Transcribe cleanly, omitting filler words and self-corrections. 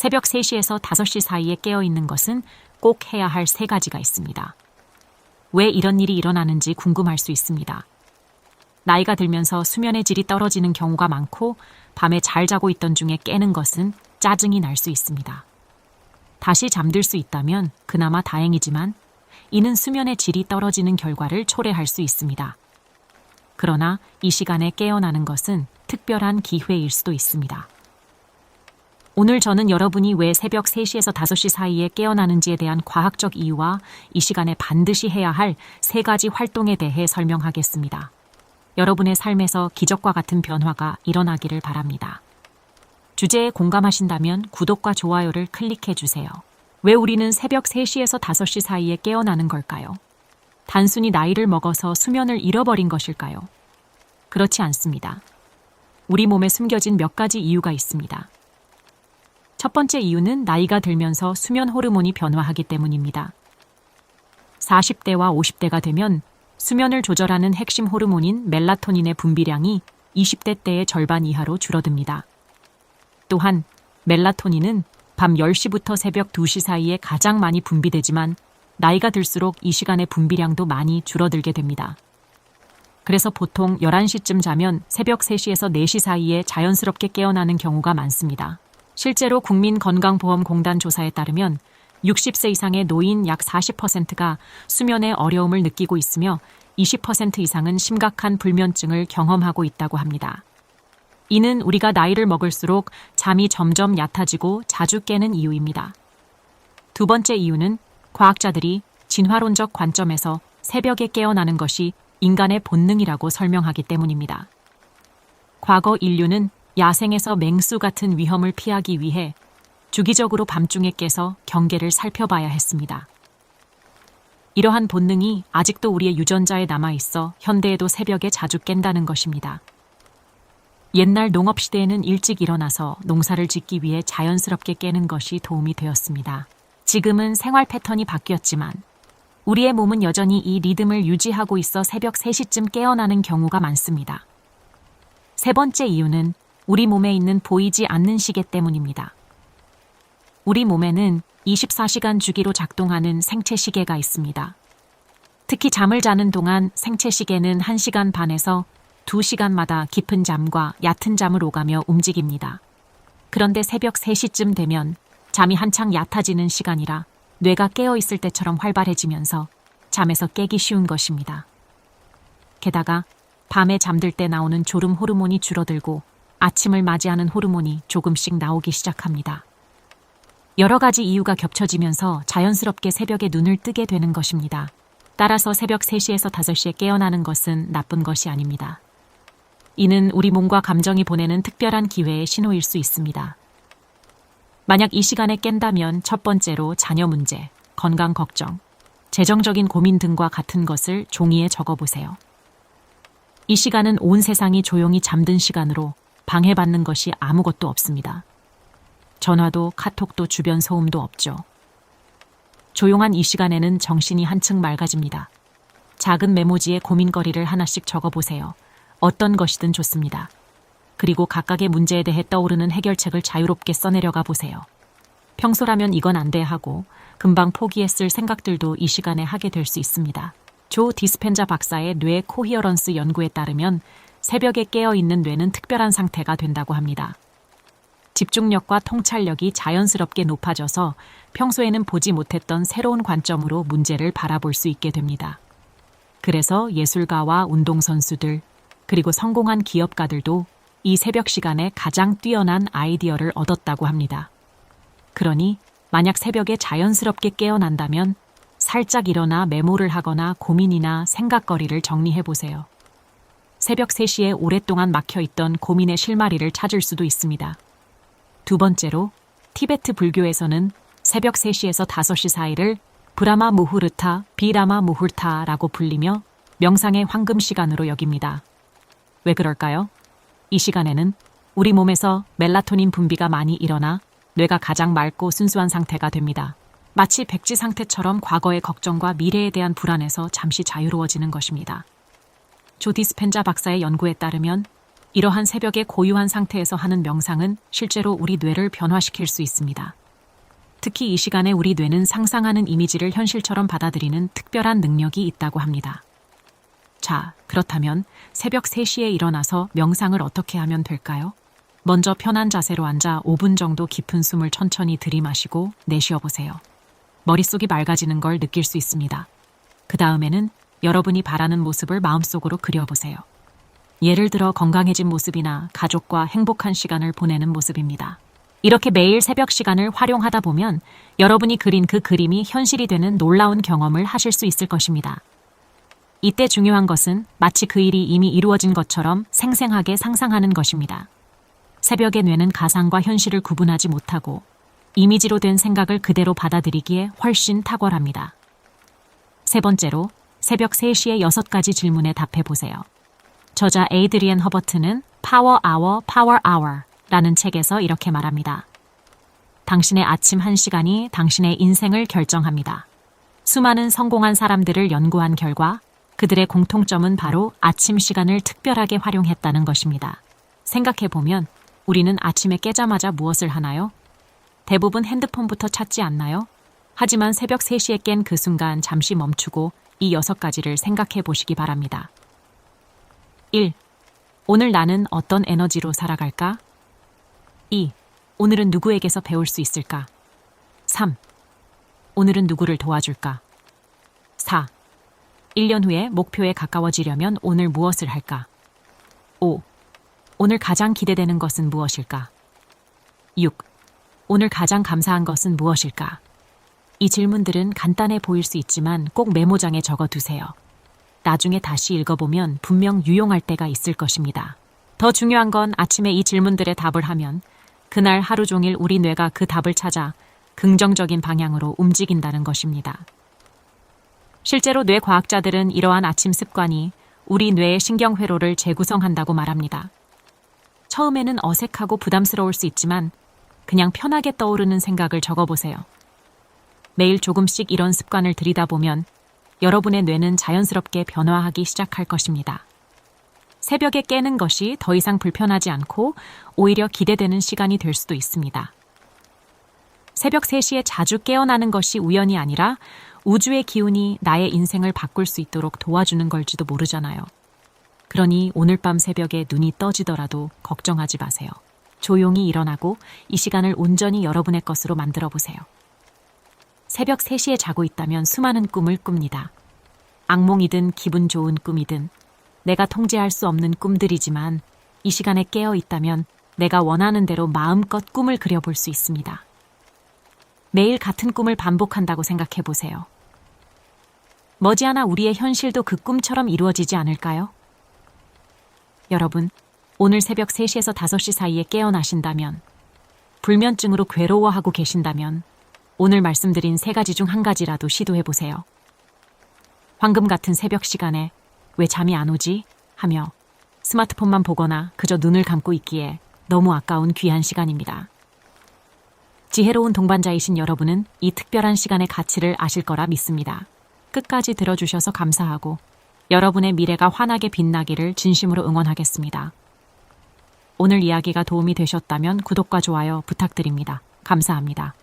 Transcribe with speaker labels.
Speaker 1: 새벽 3시에서 5시 사이에 깨어있는 것은 꼭 해야 할 3가지가 있습니다. 왜 이런 일이 일어나는지 궁금할 수 있습니다. 나이가 들면서 수면의 질이 떨어지는 경우가 많고 밤에 잘 자고 있던 중에 깨는 것은 짜증이 날 수 있습니다. 다시 잠들 수 있다면 그나마 다행이지만 이는 수면의 질이 떨어지는 결과를 초래할 수 있습니다. 그러나 이 시간에 깨어나는 것은 특별한 기회일 수도 있습니다. 오늘 저는 여러분이 왜 새벽 3시에서 5시 사이에 깨어나는지에 대한 과학적 이유와 이 시간에 반드시 해야 할 3가지 활동에 대해 설명하겠습니다. 여러분의 삶에서 기적과 같은 변화가 일어나기를 바랍니다. 주제에 공감하신다면 구독과 좋아요를 클릭해 주세요. 왜 우리는 새벽 3시에서 5시 사이에 깨어나는 걸까요? 단순히 나이를 먹어서 수면을 잃어버린 것일까요? 그렇지 않습니다. 우리 몸에 숨겨진 몇 가지 이유가 있습니다. 첫 번째 이유는 나이가 들면서 수면 호르몬이 변화하기 때문입니다. 40대와 50대가 되면 수면을 조절하는 핵심 호르몬인 멜라토닌의 분비량이 20대 때의 절반 이하로 줄어듭니다. 또한 멜라토닌은 밤 10시부터 새벽 2시 사이에 가장 많이 분비되지만 나이가 들수록 이 시간의 분비량도 많이 줄어들게 됩니다. 그래서 보통 11시쯤 자면 새벽 3시에서 4시 사이에 자연스럽게 깨어나는 경우가 많습니다. 실제로 국민건강보험공단 조사에 따르면 60세 이상의 노인 약 40%가 수면에 어려움을 느끼고 있으며 20% 이상은 심각한 불면증을 경험하고 있다고 합니다. 이는 우리가 나이를 먹을수록 잠이 점점 얕아지고 자주 깨는 이유입니다. 두 번째 이유는 과학자들이 진화론적 관점에서 새벽에 깨어나는 것이 인간의 본능이라고 설명하기 때문입니다. 과거 인류는 야생에서 맹수 같은 위험을 피하기 위해 주기적으로 밤중에 깨서 경계를 살펴봐야 했습니다. 이러한 본능이 아직도 우리의 유전자에 남아있어 현대에도 새벽에 자주 깬다는 것입니다. 옛날 농업시대에는 일찍 일어나서 농사를 짓기 위해 자연스럽게 깨는 것이 도움이 되었습니다. 지금은 생활 패턴이 바뀌었지만 우리의 몸은 여전히 이 리듬을 유지하고 있어 새벽 3시쯤 깨어나는 경우가 많습니다. 세 번째 이유는 우리 몸에 있는 보이지 않는 시계 때문입니다. 우리 몸에는 24시간 주기로 작동하는 생체 시계가 있습니다. 특히 잠을 자는 동안 생체 시계는 1시간 반에서 2시간마다 깊은 잠과 얕은 잠을 오가며 움직입니다. 그런데 새벽 3시쯤 되면 잠이 한창 얕아지는 시간이라 뇌가 깨어있을 때처럼 활발해지면서 잠에서 깨기 쉬운 것입니다. 게다가 밤에 잠들 때 나오는 졸음 호르몬이 줄어들고 아침을 맞이하는 호르몬이 조금씩 나오기 시작합니다. 여러 가지 이유가 겹쳐지면서 자연스럽게 새벽에 눈을 뜨게 되는 것입니다. 따라서 새벽 3시에서 5시에 깨어나는 것은 나쁜 것이 아닙니다. 이는 우리 몸과 감정이 보내는 특별한 기회의 신호일 수 있습니다. 만약 이 시간에 깬다면 첫 번째로 자녀 문제, 건강 걱정, 재정적인 고민 등과 같은 것을 종이에 적어보세요. 이 시간은 온 세상이 조용히 잠든 시간으로 방해받는 것이 아무것도 없습니다. 전화도 카톡도 주변 소음도 없죠. 조용한 이 시간에는 정신이 한층 맑아집니다. 작은 메모지에 고민거리를 하나씩 적어보세요. 어떤 것이든 좋습니다. 그리고 각각의 문제에 대해 떠오르는 해결책을 자유롭게 써내려가 보세요. 평소라면 이건 안 돼 하고 금방 포기했을 생각들도 이 시간에 하게 될 수 있습니다. 조 디스펜자 박사의 뇌 코히어런스 연구에 따르면 새벽에 깨어있는 뇌는 특별한 상태가 된다고 합니다. 집중력과 통찰력이 자연스럽게 높아져서 평소에는 보지 못했던 새로운 관점으로 문제를 바라볼 수 있게 됩니다. 그래서 예술가와 운동선수들, 그리고 성공한 기업가들도 이 새벽 시간에 가장 뛰어난 아이디어를 얻었다고 합니다. 그러니 만약 새벽에 자연스럽게 깨어난다면 살짝 일어나 메모를 하거나 고민이나 생각거리를 정리해보세요. 새벽 3시에 오랫동안 막혀있던 고민의 실마리를 찾을 수도 있습니다. 두 번째로, 티베트 불교에서는 새벽 3시에서 5시 사이를 브라마 무후르타, 비라마 무후르타라고 불리며 명상의 황금 시간으로 여깁니다. 왜 그럴까요? 이 시간에는 우리 몸에서 멜라토닌 분비가 많이 일어나 뇌가 가장 맑고 순수한 상태가 됩니다. 마치 백지 상태처럼 과거의 걱정과 미래에 대한 불안에서 잠시 자유로워지는 것입니다. 조 디스펜자 박사의 연구에 따르면 이러한 새벽에 고요한 상태에서 하는 명상은 실제로 우리 뇌를 변화시킬 수 있습니다. 특히 이 시간에 우리 뇌는 상상하는 이미지를 현실처럼 받아들이는 특별한 능력이 있다고 합니다. 자, 그렇다면 새벽 3시에 일어나서 명상을 어떻게 하면 될까요? 먼저 편한 자세로 앉아 5분 정도 깊은 숨을 천천히 들이마시고 내쉬어 보세요. 머릿속이 맑아지는 걸 느낄 수 있습니다. 그 다음에는 여러분이 바라는 모습을 마음속으로 그려보세요. 예를 들어 건강해진 모습이나 가족과 행복한 시간을 보내는 모습입니다. 이렇게 매일 새벽 시간을 활용하다 보면 여러분이 그린 그 그림이 현실이 되는 놀라운 경험을 하실 수 있을 것입니다. 이때 중요한 것은 마치 그 일이 이미 이루어진 것처럼 생생하게 상상하는 것입니다. 새벽의 뇌는 가상과 현실을 구분하지 못하고 이미지로 된 생각을 그대로 받아들이기에 훨씬 탁월합니다. 세 번째로 새벽 3시에 6가지 질문에 답해 보세요. 저자 에이드리언 허버트는 Power Hour, Power Hour 라는 책에서 이렇게 말합니다. 당신의 아침 1시간이 당신의 인생을 결정합니다. 수많은 성공한 사람들을 연구한 결과 그들의 공통점은 바로 아침 시간을 특별하게 활용했다는 것입니다. 생각해보면 우리는 아침에 깨자마자 무엇을 하나요? 대부분 핸드폰부터 찾지 않나요? 하지만 새벽 3시에 깬 그 순간 잠시 멈추고 이 6가지를 생각해 보시기 바랍니다. 1. 오늘 나는 어떤 에너지로 살아갈까? 2. 오늘은 누구에게서 배울 수 있을까? 3. 오늘은 누구를 도와줄까? 4. 1년 후에 목표에 가까워지려면 오늘 무엇을 할까? 5. 오늘 가장 기대되는 것은 무엇일까? 6. 오늘 가장 감사한 것은 무엇일까? 이 질문들은 간단해 보일 수 있지만 꼭 메모장에 적어두세요. 나중에 다시 읽어보면 분명 유용할 때가 있을 것입니다. 더 중요한 건 아침에 이 질문들에 답을 하면 그날 하루 종일 우리 뇌가 그 답을 찾아 긍정적인 방향으로 움직인다는 것입니다. 실제로 뇌과학자들은 이러한 아침 습관이 우리 뇌의 신경회로를 재구성한다고 말합니다. 처음에는 어색하고 부담스러울 수 있지만 그냥 편하게 떠오르는 생각을 적어보세요. 매일 조금씩 이런 습관을 들이다 보면 여러분의 뇌는 자연스럽게 변화하기 시작할 것입니다. 새벽에 깨는 것이 더 이상 불편하지 않고 오히려 기대되는 시간이 될 수도 있습니다. 새벽 3시에 자주 깨어나는 것이 우연이 아니라 우주의 기운이 나의 인생을 바꿀 수 있도록 도와주는 걸지도 모르잖아요. 그러니 오늘 밤 새벽에 눈이 떠지더라도 걱정하지 마세요. 조용히 일어나고 이 시간을 온전히 여러분의 것으로 만들어 보세요. 새벽 3시에 자고 있다면 수많은 꿈을 꿉니다. 악몽이든 기분 좋은 꿈이든 내가 통제할 수 없는 꿈들이지만 이 시간에 깨어 있다면 내가 원하는 대로 마음껏 꿈을 그려볼 수 있습니다. 매일 같은 꿈을 반복한다고 생각해 보세요. 머지않아 우리의 현실도 그 꿈처럼 이루어지지 않을까요? 여러분, 오늘 새벽 3시에서 5시 사이에 깨어나신다면, 불면증으로 괴로워하고 계신다면 오늘 말씀드린 3가지 중 1가지라도 시도해 보세요. 황금 같은 새벽 시간에 왜 잠이 안 오지? 하며 스마트폰만 보거나 그저 눈을 감고 있기에 너무 아까운 귀한 시간입니다. 지혜로운 동반자이신 여러분은 이 특별한 시간의 가치를 아실 거라 믿습니다. 끝까지 들어주셔서 감사하고 여러분의 미래가 환하게 빛나기를 진심으로 응원하겠습니다. 오늘 이야기가 도움이 되셨다면 구독과 좋아요 부탁드립니다. 감사합니다.